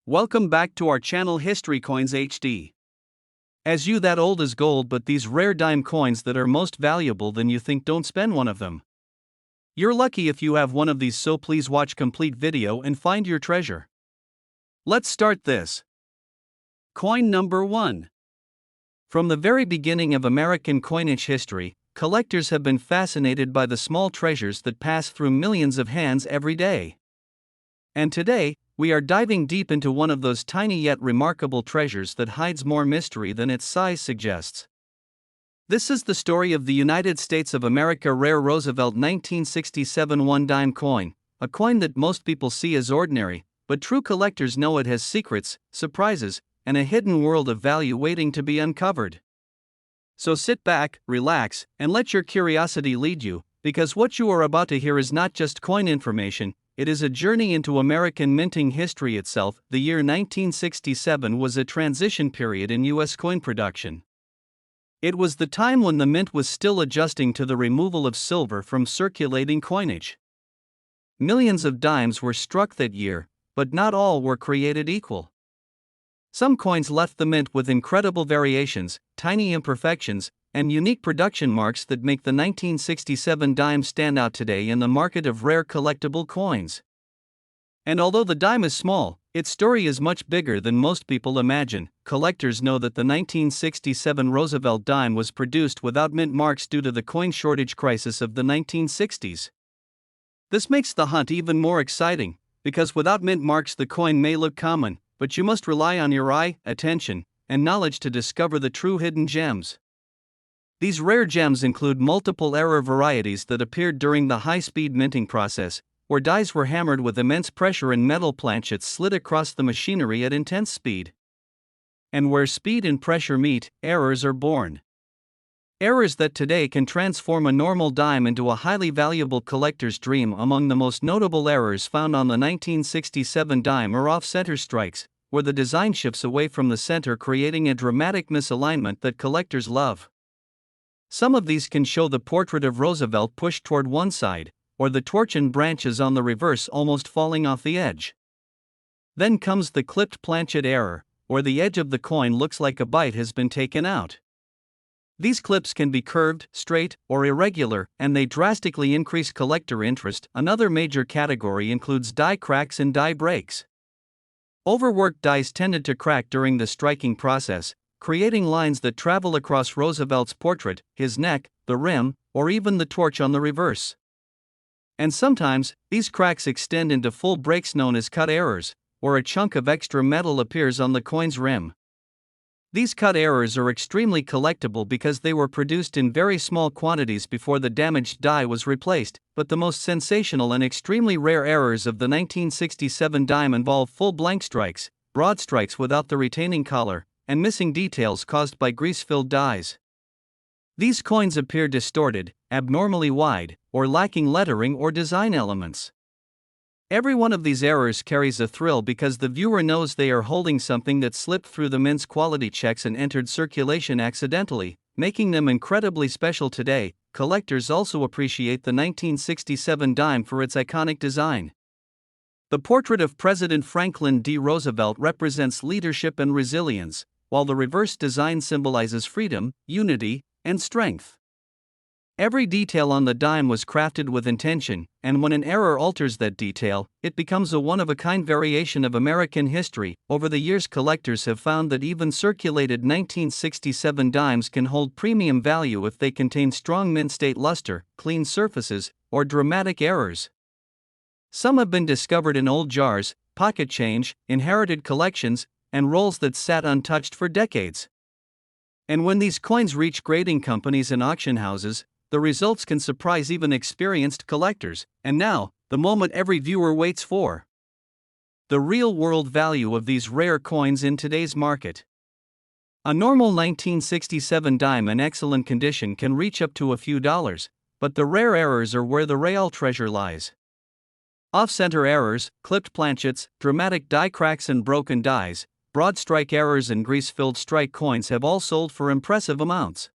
Welcome back to our channel History Coins HD. As you that old is gold, but these rare dime coins that are most valuable than you think, don't spend one of them. You're lucky if you have one of these, so please watch complete video and find your treasure. Let's start this. Coin number 1. From the very beginning of American coinage history, collectors have been fascinated by the small treasures that pass through millions of hands every day. And today, we are diving deep into one of those tiny yet remarkable treasures that hides more mystery than its size suggests. This is the story of the United States of America rare Roosevelt 1967 one dime coin, a coin that most people see as ordinary, but true collectors know it has secrets, surprises, and a hidden world of value waiting to be uncovered. So sit back, relax, and let your curiosity lead you, because what you are about to hear is not just coin information. It is a journey into American minting history itself. The year 1967 was a transition period in U.S. coin production. It was the time when the mint was still adjusting to the removal of silver from circulating coinage. Millions of dimes were struck that year, but not all were created equal. Some coins left the mint with incredible variations, tiny imperfections, and unique production marks that make the 1967 dime stand out today in the market of rare collectible coins. And although the dime is small, its story is much bigger than most people imagine. Collectors know that the 1967 Roosevelt dime was produced without mint marks due to the coin shortage crisis of the 1960s. This makes the hunt even more exciting, because without mint marks the coin may look common, but you must rely on your eye, attention, and knowledge to discover the true hidden gems. These rare gems include multiple error varieties that appeared during the high-speed minting process, where dies were hammered with immense pressure and metal planchets slid across the machinery at intense speed. And where speed and pressure meet, errors are born. Errors that today can transform a normal dime into a highly valuable collector's dream. Among the most notable errors found on the 1967 dime are off-center strikes, where the design shifts away from the center, creating a dramatic misalignment that collectors love. Some of these can show the portrait of Roosevelt pushed toward one side, or the torch and branches on the reverse almost falling off the edge. Then comes the clipped planchet error, where the edge of the coin looks like a bite has been taken out. These clips can be curved, straight, or irregular, and they drastically increase collector interest. Another major category includes die cracks and die breaks. Overworked dies tended to crack during the striking process, creating lines that travel across Roosevelt's portrait, his neck, the rim, or even the torch on the reverse. And sometimes, these cracks extend into full breaks known as cut errors, where a chunk of extra metal appears on the coin's rim. These cut errors are extremely collectible because they were produced in very small quantities before the damaged die was replaced, but the most sensational and extremely rare errors of the 1967 dime involve full blank strikes, broad strikes without the retaining collar, and missing details caused by grease-filled dies. These coins appear distorted, abnormally wide, or lacking lettering or design elements. Every one of these errors carries a thrill because the viewer knows they are holding something that slipped through the mint's quality checks and entered circulation accidentally, making them incredibly special today. Collectors also appreciate the 1967 dime for its iconic design. The portrait of President Franklin D. Roosevelt represents leadership and resilience, while the reverse design symbolizes freedom, unity, and strength. Every detail on the dime was crafted with intention, and when an error alters that detail, it becomes a one-of-a-kind variation of American history. Over the years, collectors have found that even circulated 1967 dimes can hold premium value if they contain strong mint-state luster, clean surfaces, or dramatic errors. Some have been discovered in old jars, pocket change, inherited collections, and rolls that sat untouched for decades. And when these coins reach grading companies and auction houses, the results can surprise even experienced collectors. And now, the moment every viewer waits for. The real-world value of these rare coins in today's market. A normal 1967 dime in excellent condition can reach up to a few dollars, but the rare errors are where the real treasure lies. Off-center errors, clipped planchets, dramatic die cracks and broken dies, broad strike errors and grease-filled strike coins have all sold for impressive amounts.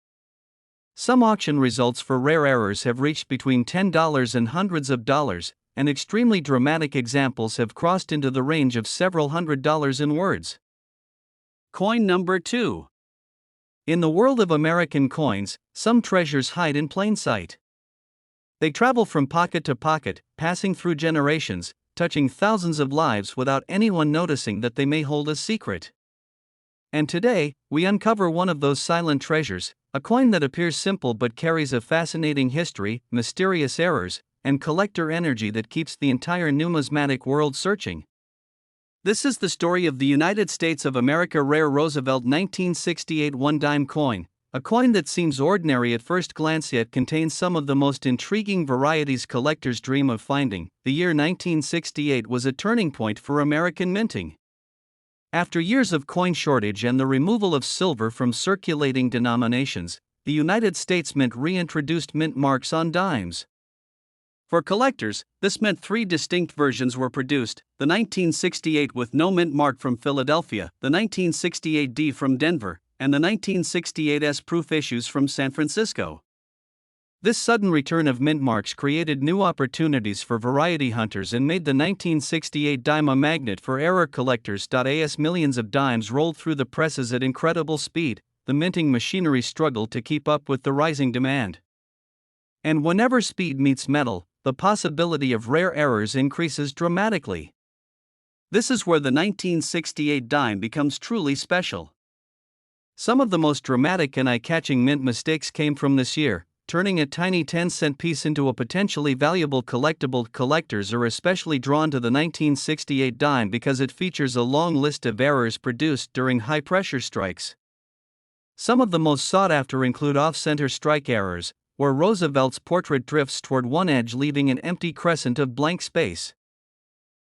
Some auction results for rare errors have reached between $10 and hundreds of dollars, and extremely dramatic examples have crossed into the range of several $100s in words. Coin number 2. In the world of American coins, some treasures hide in plain sight. They travel from pocket to pocket, passing through generations, touching thousands of lives without anyone noticing that they may hold a secret. And today, we uncover one of those silent treasures, a coin that appears simple but carries a fascinating history, mysterious errors, and collector energy that keeps the entire numismatic world searching. This is the story of the United States of America Rare Roosevelt 1968 One Dime coin, a coin that seems ordinary at first glance yet contains some of the most intriguing varieties collectors dream of finding. The year 1968 was a turning point for American minting. After years of coin shortage and the removal of silver from circulating denominations, the United States Mint reintroduced mint marks on dimes. For collectors, this meant 3 distinct versions were produced: the 1968 with no mint mark from Philadelphia, the 1968D from Denver, and the 1968S proof issues from San Francisco. This sudden return of mint marks created new opportunities for variety hunters and made the 1968 dime a magnet for error collectors. As millions of dimes rolled through the presses at incredible speed, the minting machinery struggled to keep up with the rising demand. And whenever speed meets metal, the possibility of rare errors increases dramatically. This is where the 1968 dime becomes truly special. Some of the most dramatic and eye-catching mint mistakes came from this year, turning a tiny 10-cent piece into a potentially valuable collectible. Collectors are especially drawn to the 1968 dime because it features a long list of errors produced during high-pressure strikes. Some of the most sought after include off-center strike errors, where Roosevelt's portrait drifts toward one edge leaving an empty crescent of blank space.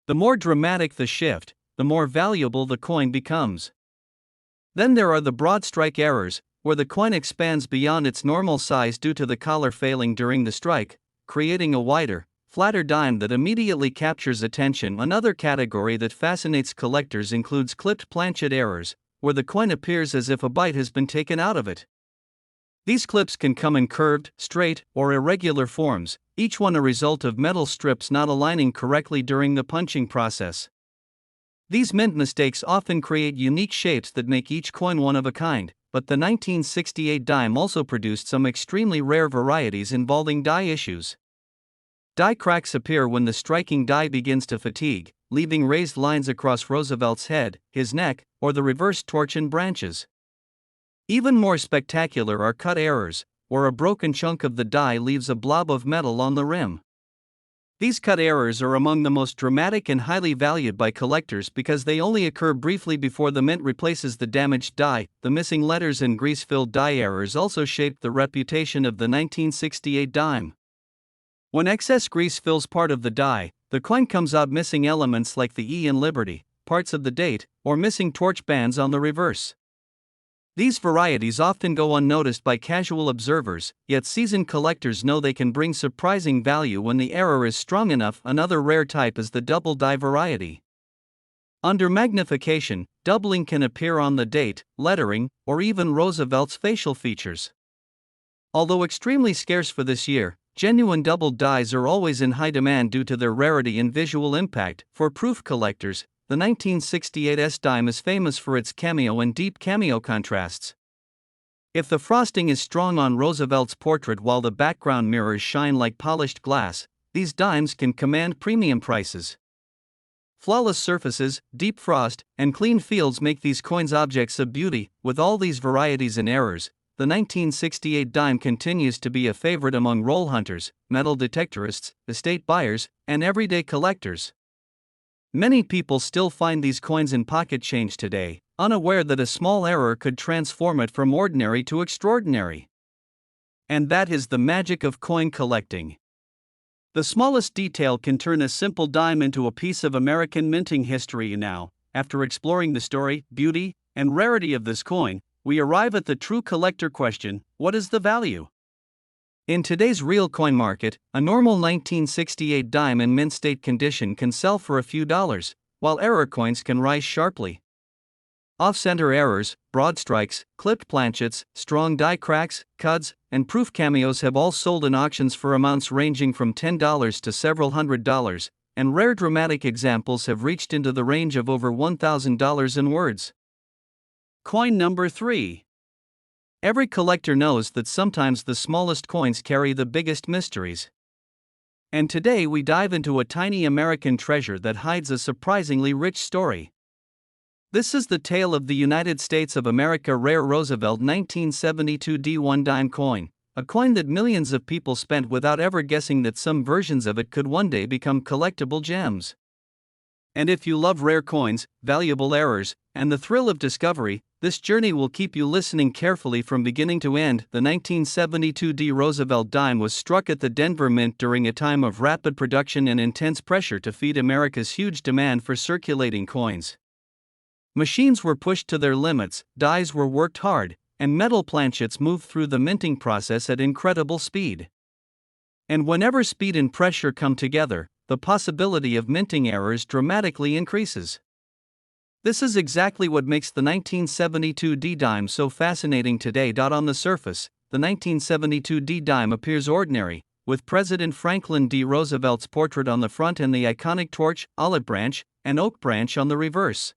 The more dramatic the shift, the more valuable the coin becomes. Then there are the broad strike errors, where the coin expands beyond its normal size due to the collar failing during the strike, creating a wider, flatter dime that immediately captures attention. Another category that fascinates collectors includes clipped planchet errors, where the coin appears as if a bite has been taken out of it. These clips can come in curved, straight, or irregular forms, each one a result of metal strips not aligning correctly during the punching process. These mint mistakes often create unique shapes that make each coin one of a kind, but the 1968 dime also produced some extremely rare varieties involving die issues. Die cracks appear when the striking die begins to fatigue, leaving raised lines across Roosevelt's head, his neck, or the reversed torsion branches. Even more spectacular are cut errors, where a broken chunk of the die leaves a blob of metal on the rim. These cut errors are among the most dramatic and highly valued by collectors because they only occur briefly before the mint replaces the damaged die. The missing letters and grease-filled die errors also shaped the reputation of the 1968 dime. When excess grease fills part of the die, the coin comes out missing elements like the E in Liberty, parts of the date, or missing torch bands on the reverse. These varieties often go unnoticed by casual observers, yet seasoned collectors know they can bring surprising value when the error is strong enough. Another rare type is the double die variety. Under magnification, doubling can appear on the date, lettering, or even Roosevelt's facial features. Although extremely scarce for this year, genuine doubled dies are always in high demand due to their rarity and visual impact. For proof collectors, the 1968 dime is famous for its cameo and deep cameo contrasts. If the frosting is strong on Roosevelt's portrait while the background mirrors shine like polished glass, these dimes can command premium prices. Flawless surfaces, deep frost, and clean fields make these coins objects of beauty. With all these varieties and errors, the 1968 dime continues to be a favorite among roll hunters, metal detectorists, estate buyers, and everyday collectors. Many people still find these coins in pocket change today, unaware that a small error could transform it from ordinary to extraordinary. And that is the magic of coin collecting. The smallest detail can turn a simple dime into a piece of American minting history. Now, after exploring the story, beauty, and rarity of this coin, we arrive at the true collector question: what is the value? In today's real coin market, a normal 1968 dime in mint state condition can sell for a few dollars, while error coins can rise sharply. Off-center errors, broad strikes, clipped planchets, strong die cracks, cuds, and proof cameos have all sold in auctions for amounts ranging from $10 to several $100s, and rare dramatic examples have reached into the range of over $1,000 in words. Coin number 3. Every collector knows that sometimes the smallest coins carry the biggest mysteries. And today we dive into a tiny American treasure that hides a surprisingly rich story. This is the tale of the United States of America rare Roosevelt 1972 One Dime coin, a coin that millions of people spent without ever guessing that some versions of it could one day become collectible gems. And if you love rare coins, valuable errors, and the thrill of discovery, this journey will keep you listening carefully from beginning to end. The 1972 Roosevelt dime was struck at the Denver Mint during a time of rapid production and intense pressure to feed America's huge demand for circulating coins. Machines were pushed to their limits, dies were worked hard, and metal planchets moved through the minting process at incredible speed. And whenever speed and pressure come together, the possibility of minting errors dramatically increases. This is exactly what makes the 1972 D-dime so fascinating today. On the surface, the 1972 D-dime appears ordinary, with President Franklin D. Roosevelt's portrait on the front and the iconic torch, olive branch, and oak branch on the reverse.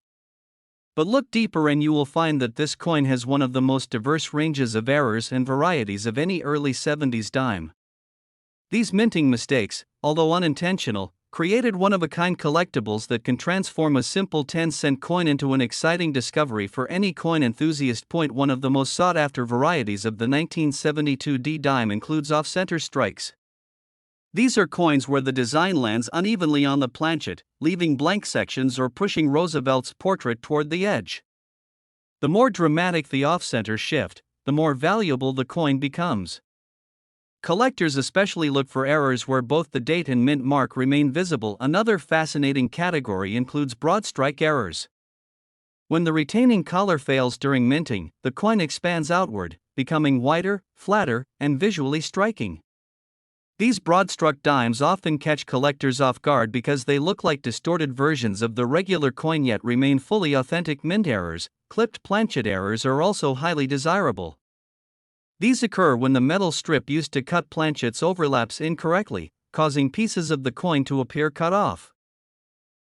But look deeper and you will find that this coin has one of the most diverse ranges of errors and varieties of any early 70s dime. These minting mistakes, although unintentional, created one-of-a-kind collectibles that can transform a simple 10-cent coin into an exciting discovery for any coin enthusiast. One of the most sought-after varieties of the 1972 D-dime includes off-center strikes. These are coins where the design lands unevenly on the planchet, leaving blank sections or pushing Roosevelt's portrait toward the edge. The more dramatic the off-center shift, the more valuable the coin becomes. Collectors especially look for errors where both the date and mint mark remain visible. Another fascinating category includes broad strike errors. When the retaining collar fails during minting, the coin expands outward, becoming wider, flatter, and visually striking. These broad-struck dimes often catch collectors off guard because they look like distorted versions of the regular coin yet remain fully authentic. Mint errors, clipped planchet errors are also highly desirable. These occur when the metal strip used to cut planchets overlaps incorrectly, causing pieces of the coin to appear cut off.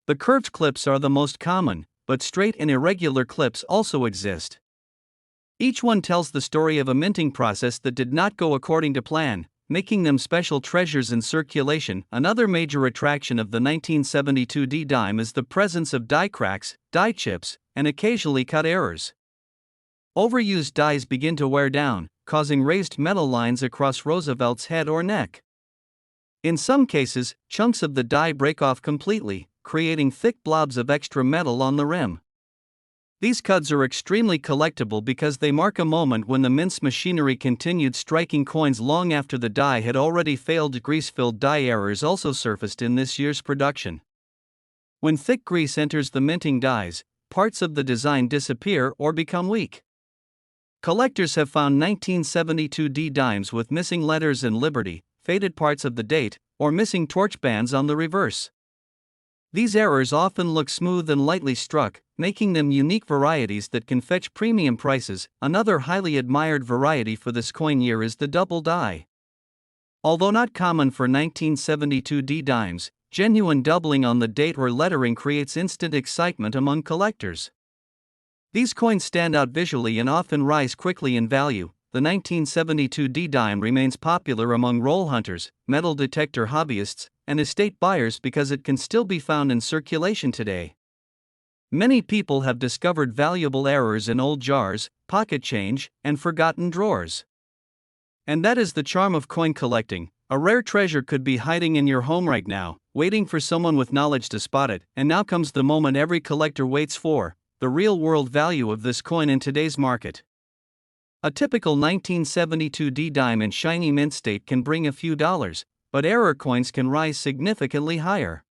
The curved clips are the most common, but straight and irregular clips also exist. Each one tells the story of a minting process that did not go according to plan, making them special treasures in circulation. Another major attraction of the 1972 D-dime is the presence of die cracks, die chips, and occasionally cut errors. Overused dies begin to wear down, causing raised metal lines across Roosevelt's head or neck. In some cases, chunks of the die break off completely, creating thick blobs of extra metal on the rim. These cuds are extremely collectible because they mark a moment when the mint's machinery continued striking coins long after the die had already failed. Grease-filled die errors also surfaced in this year's production. When thick grease enters the minting dies, parts of the design disappear or become weak. Collectors have found 1972 D-dimes with missing letters and Liberty, faded parts of the date, or missing torch bands on the reverse. These errors often look smooth and lightly struck, making them unique varieties that can fetch premium prices. Another highly admired variety for this coin year is the double die. Although not common for 1972 D-dimes, genuine doubling on the date or lettering creates instant excitement among collectors. These coins stand out visually and often rise quickly in value. The 1972 D-dime remains popular among roll hunters, metal detector hobbyists, and estate buyers because it can still be found in circulation today. Many people have discovered valuable errors in old jars, pocket change, and forgotten drawers. And that is the charm of coin collecting. A rare treasure could be hiding in your home right now, waiting for someone with knowledge to spot it. And now comes the moment every collector waits for: the real-world value of this coin in today's market. A typical 1972 D-dime in shiny mint state can bring a few dollars, but error coins can rise significantly higher.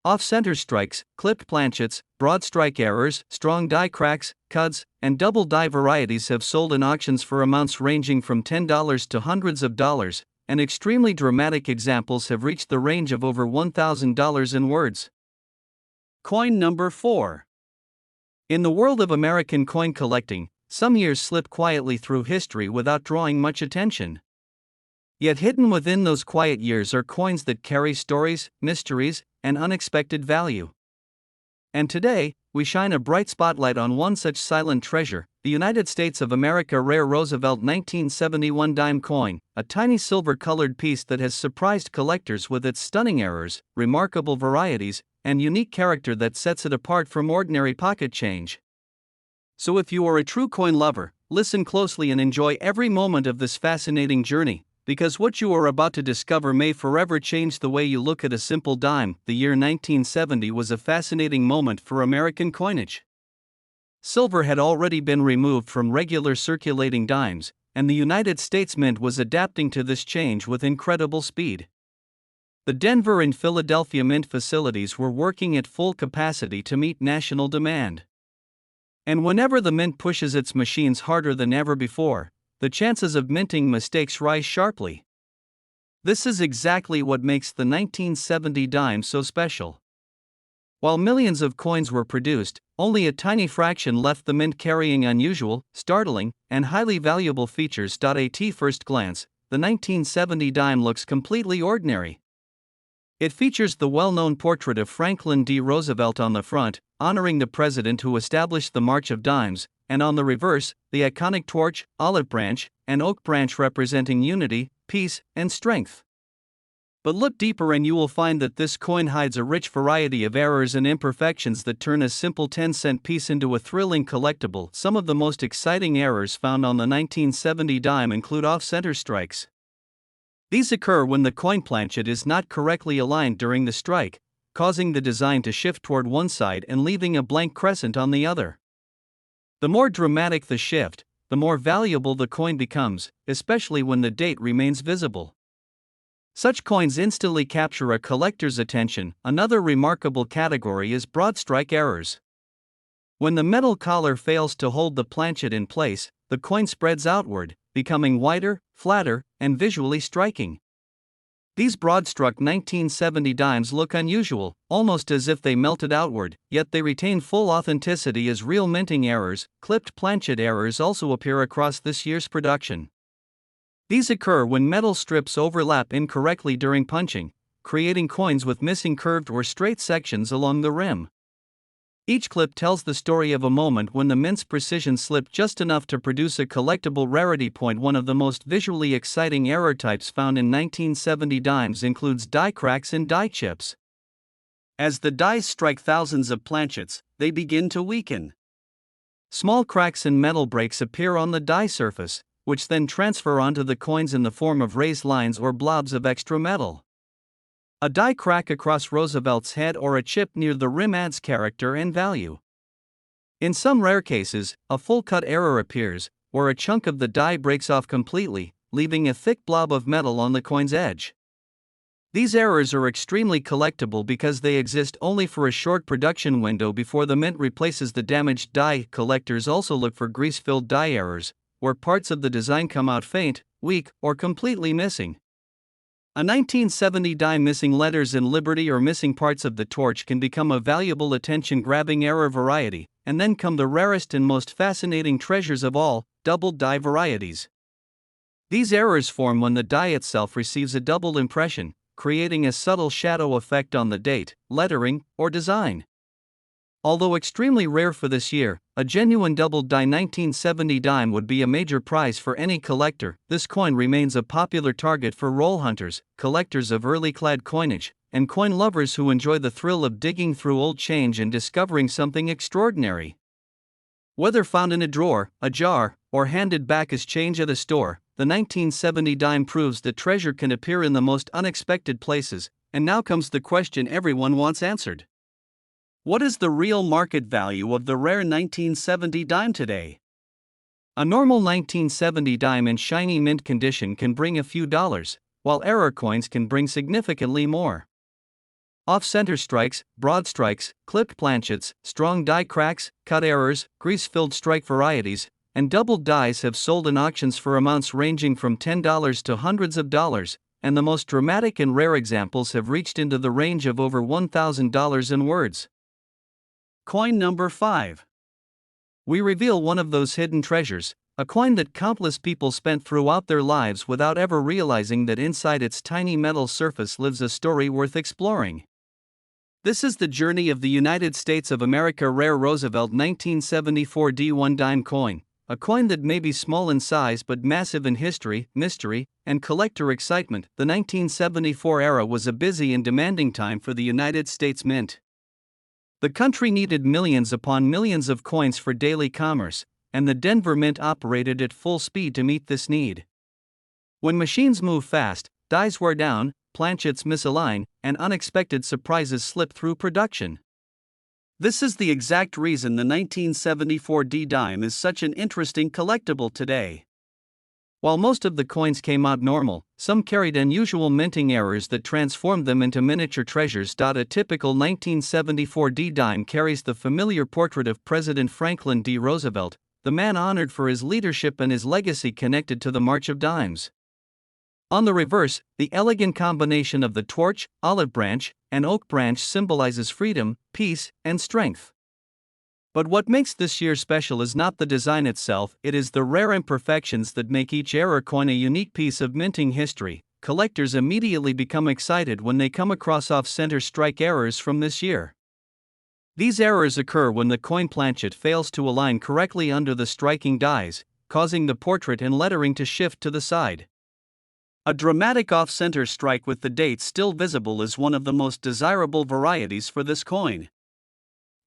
Off-center strikes, clipped planchets, broad strike errors, strong die cracks, cuds, and double die varieties have sold in auctions for amounts ranging from $10 to hundreds of dollars, and extremely dramatic examples have reached the range of over $1,000 in words. Coin number 4. In the world of American coin collecting, some years slip quietly through history without drawing much attention. Yet hidden within those quiet years are coins that carry stories, mysteries, and unexpected value. And today, we shine a bright spotlight on one such silent treasure, the United States of America rare Roosevelt 1971 dime coin, a tiny silver-colored piece that has surprised collectors with its stunning errors, remarkable varieties, and unique character that sets it apart from ordinary pocket change. So if you are a true coin lover, listen closely and enjoy every moment of this fascinating journey, because what you are about to discover may forever change the way you look at a simple dime. The year 1970 was a fascinating moment for American coinage. Silver had already been removed from regular circulating dimes, and the United States Mint was adapting to this change with incredible speed. The Denver and Philadelphia mint facilities were working at full capacity to meet national demand. And whenever the mint pushes its machines harder than ever before, the chances of minting mistakes rise sharply. This is exactly what makes the 1970 dime so special. While millions of coins were produced, only a tiny fraction left the mint carrying unusual, startling, and highly valuable features. At first glance, the 1970 dime looks completely ordinary. It features the well-known portrait of Franklin D. Roosevelt on the front, honoring the president who established the March of Dimes, and on the reverse, the iconic torch, olive branch, and oak branch representing unity, peace, and strength. But look deeper and you will find that this coin hides a rich variety of errors and imperfections that turn a simple 10-cent piece into a thrilling collectible. Some of the most exciting errors found on the 1970 dime include off-center strikes. These occur when the coin planchet is not correctly aligned during the strike, causing the design to shift toward one side and leaving a blank crescent on the other. The more dramatic the shift, the more valuable the coin becomes, especially when the date remains visible. Such coins instantly capture a collector's attention. Another remarkable category is broad strike errors. When the metal collar fails to hold the planchet in place, the coin spreads outward, becoming wider, flatter, and visually striking. These broad-struck 1970 dimes look unusual, almost as if they melted outward, yet they retain full authenticity as real minting errors. Clipped planchet errors also appear across this year's production. These occur when metal strips overlap incorrectly during punching, creating coins with missing curved or straight sections along the rim. Each clip tells the story of a moment when the mint's precision slipped just enough to produce a collectible rarity. One of the most visually exciting error types found in 1970 dimes includes die cracks and die chips. As the dies strike thousands of planchets, they begin to weaken. Small cracks and metal breaks appear on the die surface, which then transfer onto the coins in the form of raised lines or blobs of extra metal. A die crack across Roosevelt's head or a chip near the rim adds character and value. In some rare cases, a full cut error appears, where a chunk of the die breaks off completely, leaving a thick blob of metal on the coin's edge. These errors are extremely collectible because they exist only for a short production window before the mint replaces the damaged die. Collectors also look for grease-filled die errors, where parts of the design come out faint, weak, or completely missing. A 1970 dime missing letters in Liberty or missing parts of the torch can become a valuable attention-grabbing error variety, and then come the rarest and most fascinating treasures of all, doubled die varieties. These errors form when the die itself receives a doubled impression, creating a subtle shadow effect on the date, lettering, or design. Although extremely rare for this year, a genuine doubled die 1970 dime would be a major prize for any collector. This coin remains a popular target for roll hunters, collectors of early clad coinage, and coin lovers who enjoy the thrill of digging through old change and discovering something extraordinary. Whether found in a drawer, a jar, or handed back as change at a store, the 1970 dime proves that treasure can appear in the most unexpected places. And now comes the question everyone wants answered. What is the real market value of the rare 1970 dime today? A normal 1970 dime in shiny mint condition can bring a few dollars, while error coins can bring significantly more. Off-center strikes, broad strikes, clipped planchets, strong die cracks, cut errors, grease-filled strike varieties, and doubled dies have sold in auctions for amounts ranging from $10 to hundreds of dollars, and the most dramatic and rare examples have reached into the range of over $1,000 in words. Coin number 5. we reveal one of those hidden treasures, a coin that countless people spent throughout their lives without ever realizing that inside its tiny metal surface lives a story worth exploring. This is the journey of the United States of America rare Roosevelt 1974 One Dime coin, a coin that may be small in size but massive in history, mystery, and collector excitement. The 1974 era was a busy and demanding time for the United States Mint. The country needed millions upon millions of coins for daily commerce, and the Denver Mint operated at full speed to meet this need. When machines move fast, dies wear down, planchets misalign, and unexpected surprises slip through production. This is the exact reason the 1974 dime is such an interesting collectible today. While most of the coins came out normal, some carried unusual minting errors that transformed them into miniature treasures. A typical 1974 dime carries the familiar portrait of President Franklin D. Roosevelt, the man honored for his leadership and his legacy connected to the March of Dimes. On the reverse, the elegant combination of the torch, olive branch, and oak branch symbolizes freedom, peace, and strength. But what makes this year special is not the design itself, it is the rare imperfections that make each era coin a unique piece of minting history. Collectors immediately become excited when they come across off-center strike errors from this year. These errors occur when the coin planchet fails to align correctly under the striking dies, causing the portrait and lettering to shift to the side. A dramatic off-center strike with the date still visible is one of the most desirable varieties for this coin.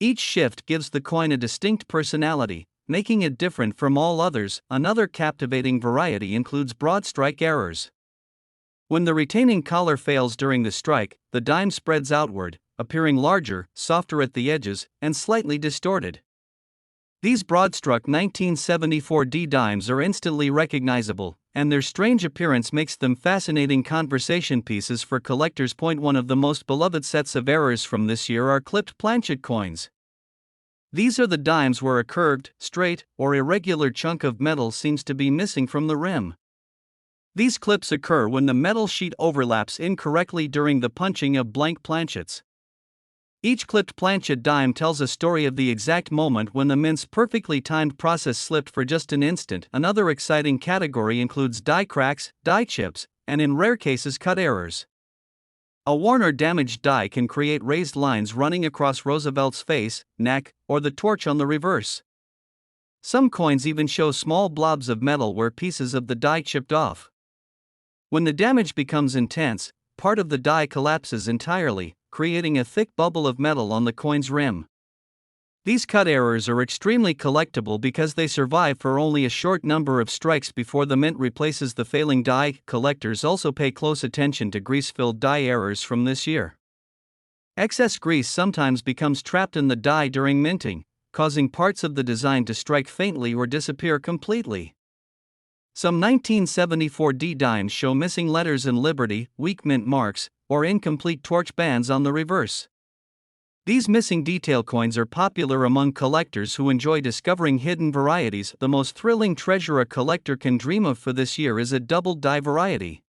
Each shift gives the coin a distinct personality, making it different from all others. Another captivating variety includes broad strike errors. When the retaining collar fails during the strike, the dime spreads outward, appearing larger, softer at the edges, and slightly distorted. These broad-struck 1974 dimes are instantly recognizable, and their strange appearance makes them fascinating conversation pieces for collectors. One of the most beloved sets of errors from this year are clipped planchet coins. These are the dimes where a curved, straight, or irregular chunk of metal seems to be missing from the rim. These clips occur when the metal sheet overlaps incorrectly during the punching of blank planchets. Each clipped planchet dime tells a story of the exact moment when the mint's perfectly timed process slipped for just an instant. Another exciting category includes die cracks, die chips, and in rare cases cut errors. A worn or damaged die can create raised lines running across Roosevelt's face, neck, or the torch on the reverse. Some coins even show small blobs of metal where pieces of the die chipped off. When the damage becomes intense, part of the die collapses entirely, creating a thick bubble of metal on the coin's rim. These cut errors are extremely collectible because they survive for only a short number of strikes before the mint replaces the failing die. Collectors also pay close attention to grease-filled die errors from this year. Excess grease sometimes becomes trapped in the die during minting, causing parts of the design to strike faintly or disappear completely. Some 1974 dimes show missing letters in Liberty, weak mint marks, or incomplete torch bands on the reverse. These missing detail coins are popular among collectors who enjoy discovering hidden varieties. The most thrilling treasure a collector can dream of for this year is a double die variety.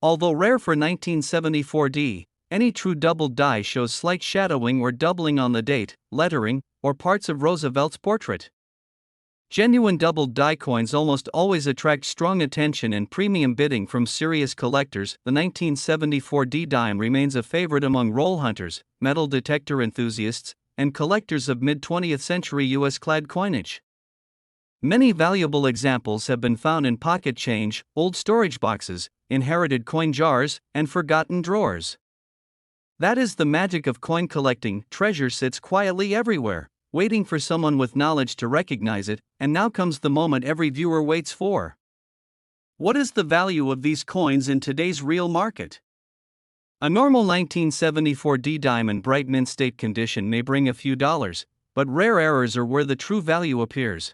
Although rare for 1974 any true double die shows slight shadowing or doubling on the date, lettering, or parts of Roosevelt's portrait. Genuine double die coins almost always attract strong attention and premium bidding from serious collectors. The 1974 dime remains a favorite among roll hunters, metal detector enthusiasts, and collectors of mid-20th century U.S. clad coinage. Many valuable examples have been found in pocket change, old storage boxes, inherited coin jars, and forgotten drawers. That is the magic of coin collecting. Treasure sits quietly everywhere, waiting for someone with knowledge to recognize it, and now comes the moment every viewer waits for. What is the value of these coins in today's real market? A normal 1974 dime in bright mint state condition may bring a few dollars, but rare errors are where the true value appears.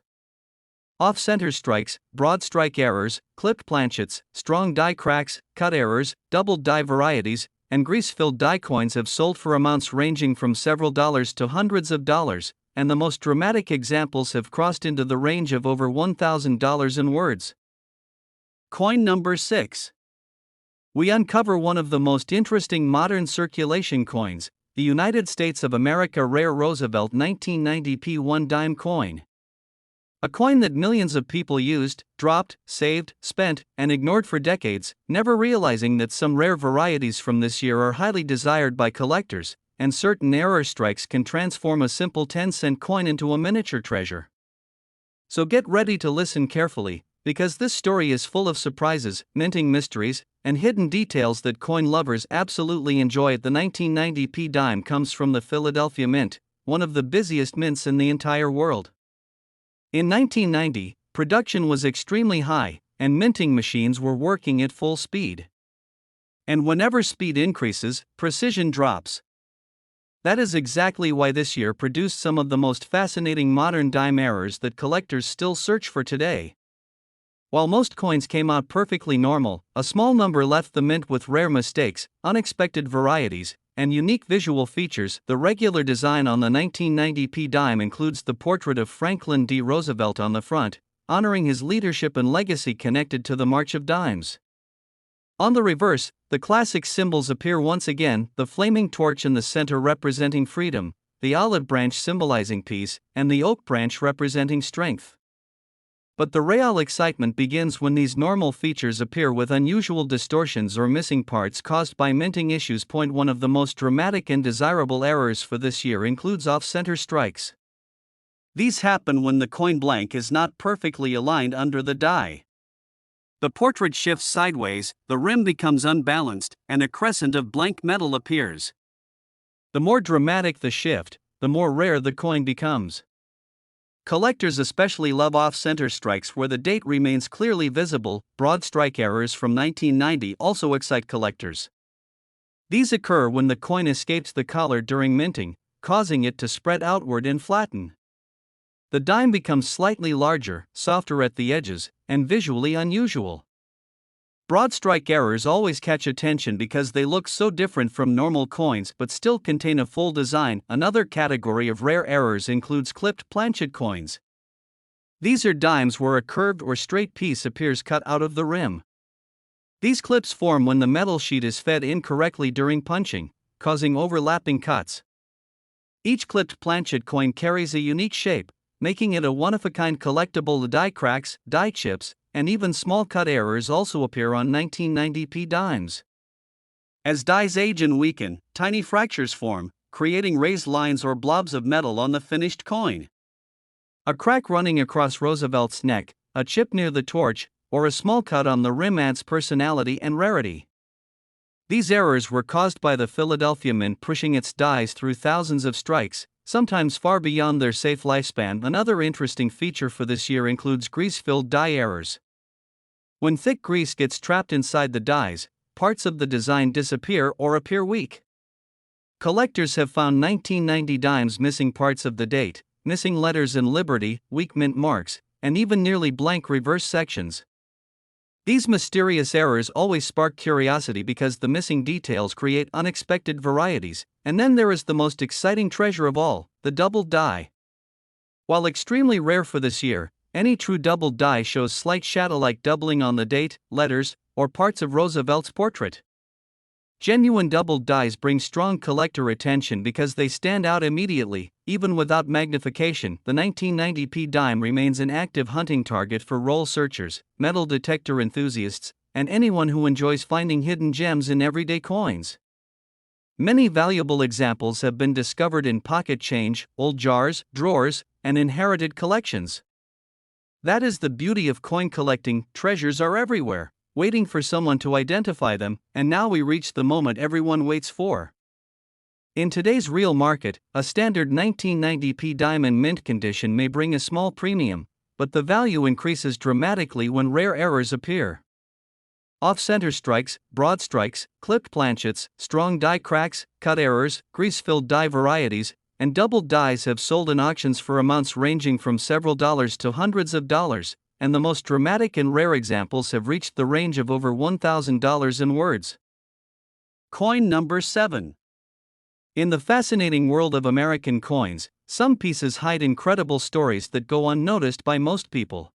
Off-center strikes, broad strike errors, clipped planchets, strong die cracks, cut errors, double die varieties, and grease-filled die coins have sold for amounts ranging from several dollars to hundreds of dollars, and the most dramatic examples have crossed into the range of over $1,000 in words. Coin number 6. We uncover one of the most interesting modern circulation coins, the United States of America rare Roosevelt 1990 One Dime coin. A coin that millions of people used, dropped, saved, spent, and ignored for decades, never realizing that some rare varieties from this year are highly desired by collectors, and certain error strikes can transform a simple 10-cent coin into a miniature treasure. So get ready to listen carefully, because this story is full of surprises, minting mysteries, and hidden details that coin lovers absolutely enjoy. The 1990p dime comes from the Philadelphia Mint, one of the busiest mints in the entire world. In 1990, production was extremely high, and minting machines were working at full speed. And whenever speed increases, precision drops. That is exactly why this year produced some of the most fascinating modern dime errors that collectors still search for today. While most coins came out perfectly normal, a small number left the mint with rare mistakes, unexpected varieties, and unique visual features. The regular design on the 1990p dime includes the portrait of Franklin D. Roosevelt on the front, honoring his leadership and legacy connected to the March of Dimes. On the reverse, the classic symbols appear once again: the flaming torch in the center representing freedom, the olive branch symbolizing peace, and the oak branch representing strength. But the real excitement begins when these normal features appear with unusual distortions or missing parts caused by minting issues. One of the most dramatic and desirable errors for this year includes off-center strikes. These happen when the coin blank is not perfectly aligned under the die. The portrait shifts sideways, the rim becomes unbalanced, and a crescent of blank metal appears. The more dramatic the shift, the more rare the coin becomes. Collectors especially love off-center strikes where the date remains clearly visible. Broad strike errors from 1990 also excite collectors. These occur when the coin escapes the collar during minting, causing it to spread outward and flatten. The dime becomes slightly larger, softer at the edges, and visually unusual. Broad strike errors always catch attention because they look so different from normal coins but still contain a full design. Another category of rare errors includes clipped planchet coins. These are dimes where a curved or straight piece appears cut out of the rim. These clips form when the metal sheet is fed incorrectly during punching, causing overlapping cuts. Each clipped planchet coin carries a unique shape, making it a one-of-a-kind collectible. The die cracks, die chips, and even small cut errors also appear on 1990p dimes. As dies age and weaken, tiny fractures form, creating raised lines or blobs of metal on the finished coin. A crack running across Roosevelt's neck, a chip near the torch, or a small cut on the rim adds personality and rarity. These errors were caused by the Philadelphia Mint pushing its dies through thousands of strikes, sometimes far beyond their safe lifespan. Another interesting feature for this year includes grease-filled die errors. When thick grease gets trapped inside the dies, parts of the design disappear or appear weak. Collectors have found 1990 dimes missing parts of the date, missing letters in Liberty, weak mint marks, and even nearly blank reverse sections. These mysterious errors always spark curiosity because the missing details create unexpected varieties. And then there is the most exciting treasure of all, the doubled die. While extremely rare for this year, any true doubled die shows slight shadow-like doubling on the date, letters, or parts of Roosevelt's portrait. Genuine doubled dies bring strong collector attention because they stand out immediately, even without magnification. The 1990p dime remains an active hunting target for roll searchers, metal detector enthusiasts, and anyone who enjoys finding hidden gems in everyday coins. Many valuable examples have been discovered in pocket change, old jars, drawers, and inherited collections. That is the beauty of coin collecting. Treasures are everywhere, waiting for someone to identify them, and now we reach the moment everyone waits for. In today's real market, a standard 1990p dime in mint condition may bring a small premium, but the value increases dramatically when rare errors appear. Off-center strikes, broad strikes, clipped planchets, strong die cracks, cut errors, grease-filled die varieties, and doubled dies have sold in auctions for amounts ranging from several dollars to hundreds of dollars, and the most dramatic and rare examples have reached the range of over $1,000 in words. Coin number 7. In the fascinating world of American coins, some pieces hide incredible stories that go unnoticed by most people.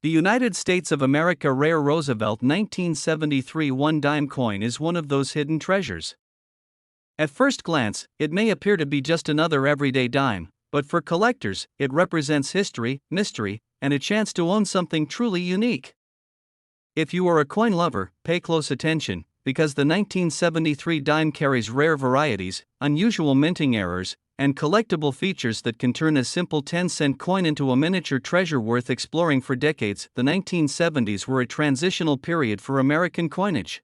The United States of America rare Roosevelt 1973 one dime coin is one of those hidden treasures. At first glance, it may appear to be just another everyday dime, but for collectors, it represents history, mystery, and a chance to own something truly unique. If you are a coin lover, pay close attention, because the 1973 dime carries rare varieties, unusual minting errors, and collectible features that can turn a simple 10-cent coin into a miniature treasure worth exploring for decades. The 1970s were a transitional period for American coinage.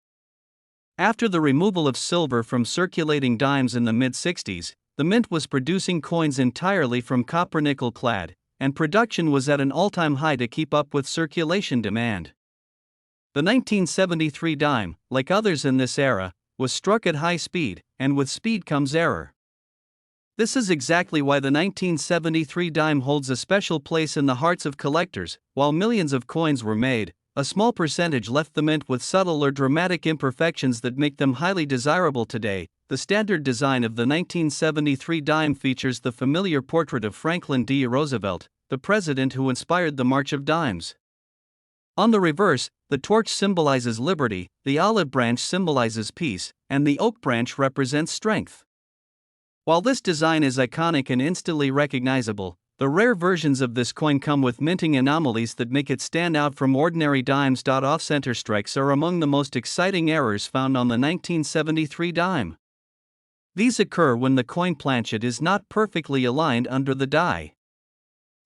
After the removal of silver from circulating dimes in the mid-60s, the mint was producing coins entirely from copper-nickel clad, and production was at an all-time high to keep up with circulation demand. The 1973 dime, like others in this era, was struck at high speed, and with speed comes error. This is exactly why the 1973 dime holds a special place in the hearts of collectors. While millions of coins were made, a small percentage left the mint with subtle or dramatic imperfections that make them highly desirable today. The standard design of the 1973 dime features the familiar portrait of Franklin D. Roosevelt, the president who inspired the March of Dimes. On the reverse, the torch symbolizes liberty, the olive branch symbolizes peace, and the oak branch represents strength. While this design is iconic and instantly recognizable, the rare versions of this coin come with minting anomalies that make it stand out from ordinary dimes. Off-center strikes are among the most exciting errors found on the 1973 dime. These occur when the coin planchet is not perfectly aligned under the die.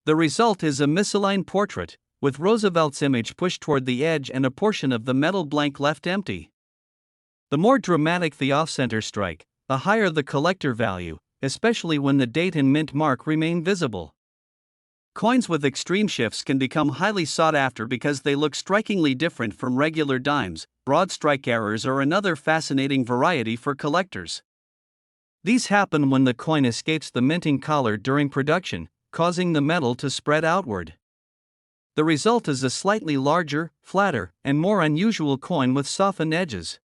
The result is a misaligned portrait, with Roosevelt's image pushed toward the edge and a portion of the metal blank left empty. The more dramatic the off-center strike, the higher the collector value, especially when the date and mint mark remain visible. Coins with extreme shifts can become highly sought after because they look strikingly different from regular dimes. Broad strike errors are another fascinating variety for collectors. These happen when the coin escapes the minting collar during production, causing the metal to spread outward. The result is a slightly larger, flatter, and more unusual coin with softened edges.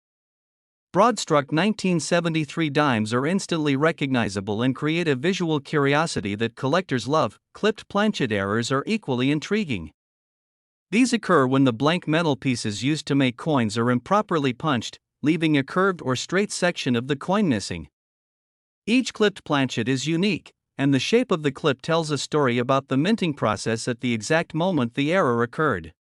Broad-struck 1973 dimes are instantly recognizable and create a visual curiosity that collectors love. Clipped planchet errors are equally intriguing. These occur when the blank metal pieces used to make coins are improperly punched, leaving a curved or straight section of the coin missing. Each clipped planchet is unique, and the shape of the clip tells a story about the minting process at the exact moment the error occurred.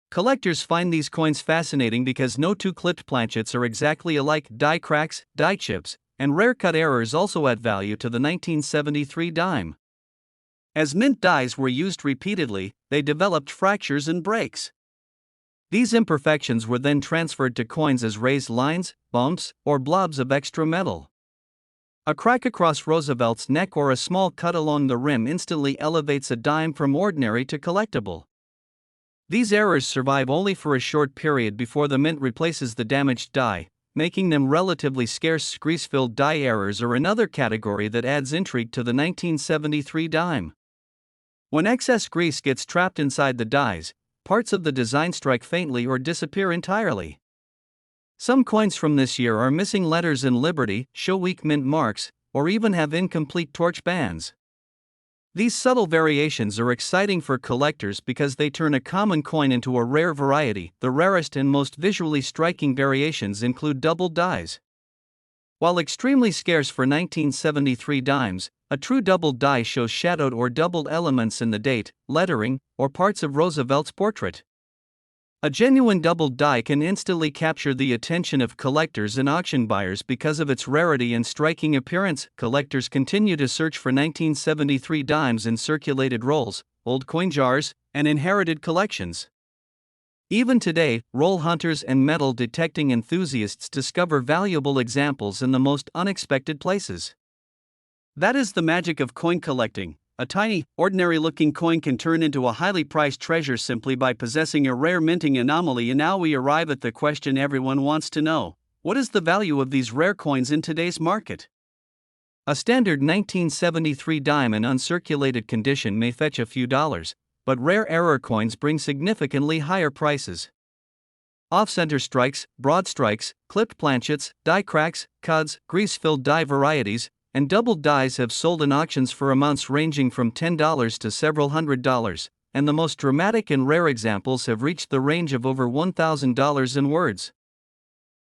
Collectors find these coins fascinating because no two clipped planchets are exactly alike. Die cracks, die chips, and rare cut errors also add value to the 1973 dime. As mint dies were used repeatedly, they developed fractures and breaks. These imperfections were then transferred to coins as raised lines, bumps, or blobs of extra metal. A crack across Roosevelt's neck or a small cut along the rim instantly elevates a dime from ordinary to collectible. These errors survive only for a short period before the mint replaces the damaged die, making them relatively scarce. Grease-filled die errors are another category that adds intrigue to the 1973 dime. When excess grease gets trapped inside the dies, parts of the design strike faintly or disappear entirely. Some coins from this year are missing letters in Liberty, show weak mint marks, or even have incomplete torch bands. These subtle variations are exciting for collectors because they turn a common coin into a rare variety. The rarest and most visually striking variations include doubled dies. While extremely scarce for 1973 dimes, a true doubled die shows shadowed or doubled elements in the date, lettering, or parts of Roosevelt's portrait. A genuine doubled die can instantly capture the attention of collectors and auction buyers because of its rarity and striking appearance. Collectors continue to search for 1973 dimes in circulated rolls, old coin jars, and inherited collections. Even today, roll hunters and metal detecting enthusiasts discover valuable examples in the most unexpected places. That is the magic of coin collecting. A tiny, ordinary-looking coin can turn into a highly priced treasure simply by possessing a rare minting anomaly. And now we arrive at the question everyone wants to know: what is the value of these rare coins in today's market? A standard 1973 dime in uncirculated condition may fetch a few dollars, but rare error coins bring significantly higher prices. Off-center strikes, broad strikes, clipped planchets, die cracks, cuds, grease-filled die varieties, and doubled dies have sold in auctions for amounts ranging from $10 to several $100, and the most dramatic and rare examples have reached the range of over $1,000 in words.